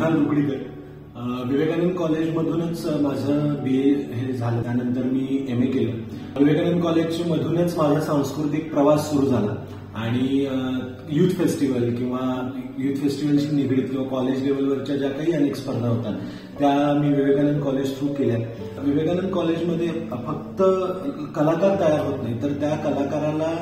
विशाल रुकडीकर. विवेकानंद कॉलेजमधूनच माझं BA हे झालं. त्यानंतर मी MA केलं. विवेकानंद कॉलेजमधूनच माझा सांस्कृतिक प्रवास सुरू झाला आणि युथ फेस्टिवल किंवा युथ फेस्टिवलशी निगडीत किंवा कॉलेज लेवलवरच्या ज्या काही अनेक स्पर्धा होत्या त्या मी विवेकानंद कॉलेज थ्रू केल्या. विवेकानंद कॉलेजमध्ये फक्त कलाकार तयार होत नाही, तर त्या कलाकाराला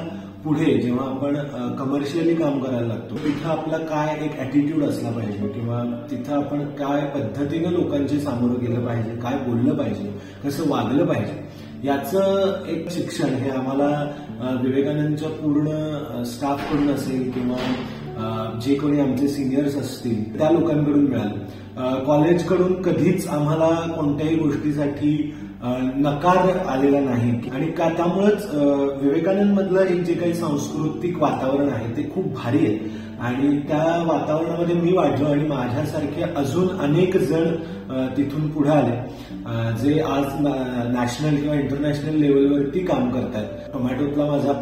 पुढे जेव्हा आपण कमर्शियली काम करायला लागतो तिथं आपला काय एक ऍटिट्यूड असला पाहिजे किंवा तिथं आपण काय पद्धतीनं लोकांशी सामोरं गेलं पाहिजे, काय बोललं पाहिजे, कसं वागलं पाहिजे, याचं एक शिक्षण हे आम्हाला विवेकानंदच्या पूर्ण स्टाफकडून असेल किंवा जे कोणी आमचे सिनियर्स असतील त्या लोकांकडून मिळालं. कॉलेजकडून कधीच आम्हाला कोणत्याही गोष्टीसाठी नकार आलेला नाही आणि त्यामुळेच विवेकानंद मधलं एक जे काही सांस्कृतिक वातावरण आहे ते खूप भारी आहे आणि त्या वातावरणामध्ये मी वाढलो आणि माझ्यासारखे अजून अनेक जण तिथून पुढे आले जे आज नॅशनल किंवा इंटरनॅशनल लेवलवरती काम करतात. टोमॅटोतला माझा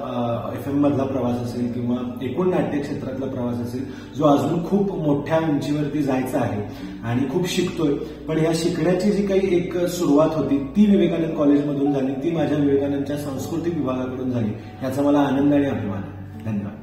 FM मधला प्रवास असेल किंवा एकूण नाट्य क्षेत्रातला प्रवास असेल जो अजून खूप मोठ्या उंचीवरती जायचा आहे आणि खूप शिकतोय. पण या शिकण्याची जी काही एक सुरुवात होती ती विवेकानंद कॉलेजमधून झाली, ती माझ्या विवेकानंदच्या सांस्कृतिक विभागाकडून झाली. याचा मला आनंद आणि अभिमान आहे. धन्यवाद.